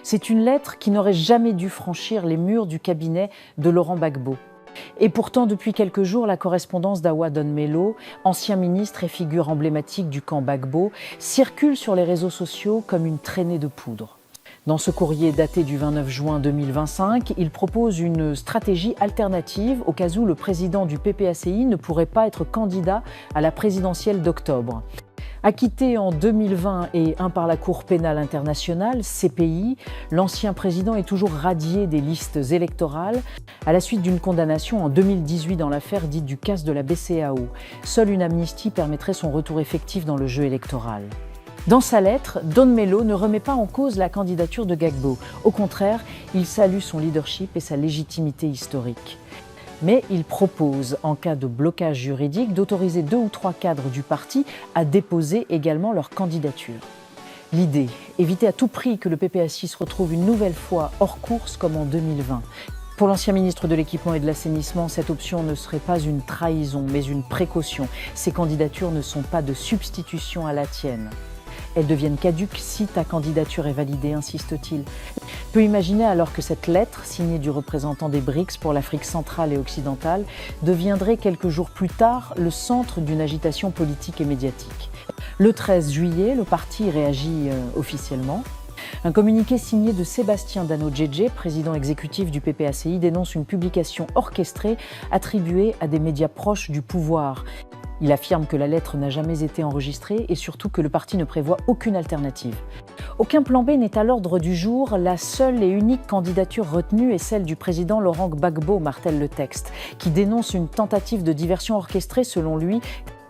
C'est une lettre qui n'aurait jamais dû franchir les murs du cabinet de Laurent Gbagbo. Et pourtant, depuis quelques jours, la correspondance d'Awa Don Melo, ancien ministre et figure emblématique du camp Gbagbo, circule sur les réseaux sociaux comme une traînée de poudre. Dans ce courrier daté du 29 juin 2025, il propose une stratégie alternative au cas où le président du PPACI ne pourrait pas être candidat à la présidentielle d'octobre. Acquitté en 2020 et un par la Cour pénale internationale, CPI, l'ancien président est toujours radié des listes électorales à la suite d'une condamnation en 2018 dans l'affaire dite du casse de la BCAO. Seule une amnistie permettrait son retour effectif dans le jeu électoral. Dans sa lettre, Don Melo ne remet pas en cause la candidature de Gbagbo. Au contraire, il salue son leadership et sa légitimité historique. Mais il propose, en cas de blocage juridique, d'autoriser 2 ou 3 cadres du parti à déposer également leur candidature. L'idée, éviter à tout prix que le PPACI se retrouve une nouvelle fois hors course comme en 2020. Pour l'ancien ministre de l'Équipement et de l'Assainissement, cette option ne serait pas une trahison, mais une précaution. Ces candidatures ne sont pas de substitution à la tienne. Elles deviennent caduques si ta candidature est validée, insiste-t-il. Peut imaginer alors que cette lettre, signée du représentant des BRICS pour l'Afrique centrale et occidentale, deviendrait quelques jours plus tard le centre d'une agitation politique et médiatique. Le 13 juillet, le parti réagit officiellement. Un communiqué signé de Sébastien Dano-Djedje, président exécutif du PPACI, dénonce une publication orchestrée attribuée à des médias proches du pouvoir. Il affirme que la lettre n'a jamais été enregistrée et surtout que le parti ne prévoit aucune alternative. Aucun plan B n'est à l'ordre du jour. La seule et unique candidature retenue est celle du président Laurent Gbagbo, martèle le texte, qui dénonce une tentative de diversion orchestrée, selon lui,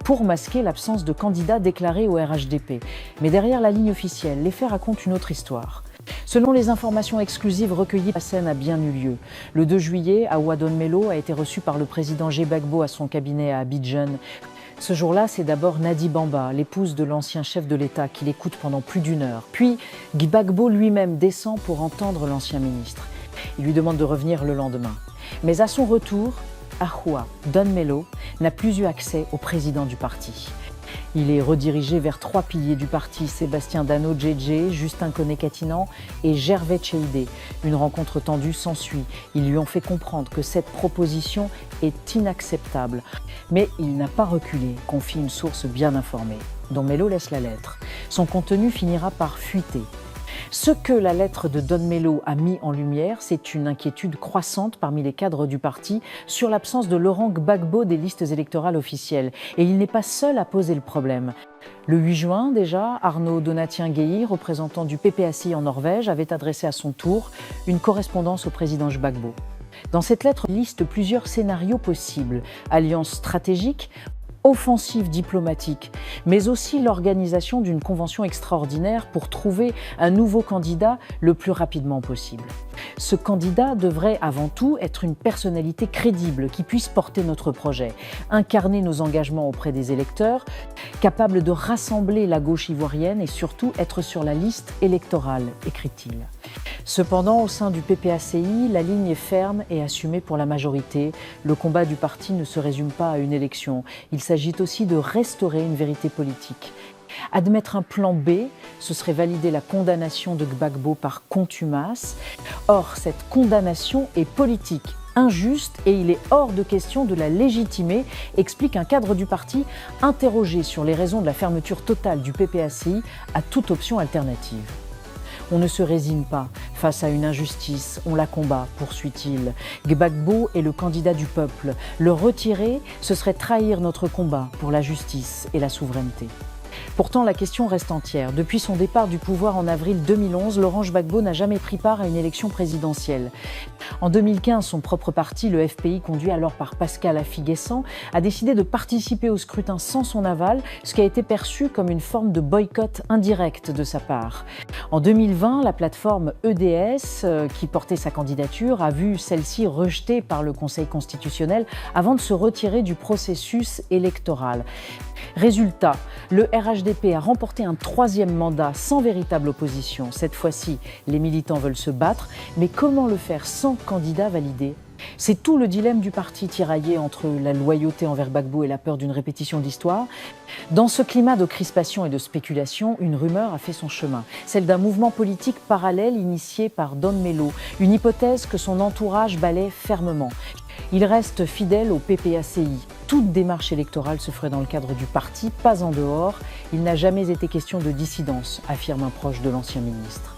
pour masquer l'absence de candidat déclaré au RHDP. Mais derrière la ligne officielle, les faits racontent une autre histoire. Selon les informations exclusives recueillies, la scène a bien eu lieu. Le 2 juillet, Awa Don Melo a été reçu par le président Gbagbo à son cabinet à Abidjan. Ce jour-là, c'est d'abord Nadi Bamba, l'épouse de l'ancien chef de l'État, qui l'écoute pendant plus d'1 heure. Puis, Gbagbo lui-même descend pour entendre l'ancien ministre. Il lui demande de revenir le lendemain. Mais à son retour, Awa Don Melo n'a plus eu accès au président du parti. Il est redirigé vers 3 piliers du parti, Sébastien Dano-Djedje, Justin Koné-Katinan et Gervais Tcheidé. Une rencontre tendue s'ensuit. Ils lui ont fait comprendre que cette proposition est inacceptable. Mais il n'a pas reculé, confie une source bien informée. Don Melo laisse la lettre. Son contenu finira par fuiter. Ce que la lettre de Don Melo a mis en lumière, c'est une inquiétude croissante parmi les cadres du parti sur l'absence de Laurent Gbagbo des listes électorales officielles. Et il n'est pas seul à poser le problème. Le 8 juin déjà, Arnaud Donatien-Guéhi, représentant du PPACI en Norvège, avait adressé à son tour une correspondance au président Gbagbo. Dans cette lettre, il liste plusieurs scénarios possibles. Alliance stratégique, offensive diplomatique, mais aussi l'organisation d'une convention extraordinaire pour trouver un nouveau candidat le plus rapidement possible. Ce candidat devrait avant tout être une personnalité crédible qui puisse porter notre projet, incarner nos engagements auprès des électeurs, capable de rassembler la gauche ivoirienne et surtout être sur la liste électorale, écrit-il. Cependant, au sein du PPACI, la ligne est ferme et assumée pour la majorité. Le combat du parti ne se résume pas à une élection. Il s'agit aussi de restaurer une vérité politique. Admettre un plan B, ce serait valider la condamnation de Gbagbo par contumace. Or, cette condamnation est politique, injuste et il est hors de question de la légitimer, explique un cadre du parti interrogé sur les raisons de la fermeture totale du PPACI à toute option alternative. On ne se résigne pas face à une injustice, on la combat, poursuit-il. Gbagbo est le candidat du peuple. Le retirer, ce serait trahir notre combat pour la justice et la souveraineté. Pourtant, la question reste entière. Depuis son départ du pouvoir en avril 2011, Laurent Gbagbo n'a jamais pris part à une élection présidentielle. En 2015, son propre parti, le FPI, conduit alors par Pascal Affi-Guessant, a décidé de participer au scrutin sans son aval, ce qui a été perçu comme une forme de boycott indirect de sa part. En 2020, la plateforme EDS, qui portait sa candidature, a vu celle-ci rejetée par le Conseil constitutionnel avant de se retirer du processus électoral. Résultat, le RHDP a remporté un 3e mandat sans véritable opposition. Cette fois-ci, les militants veulent se battre, mais comment le faire sans candidat validé ? C'est tout le dilemme du parti tiraillé entre la loyauté envers Gbagbo et la peur d'une répétition de l'histoire. Dans ce climat de crispation et de spéculation, une rumeur a fait son chemin, celle d'un mouvement politique parallèle initié par Don Melo, une hypothèse que son entourage balaie fermement. Il reste fidèle au PPACI. Toute démarche électorale se ferait dans le cadre du parti, pas en dehors. Il n'a jamais été question de dissidence, affirme un proche de l'ancien ministre.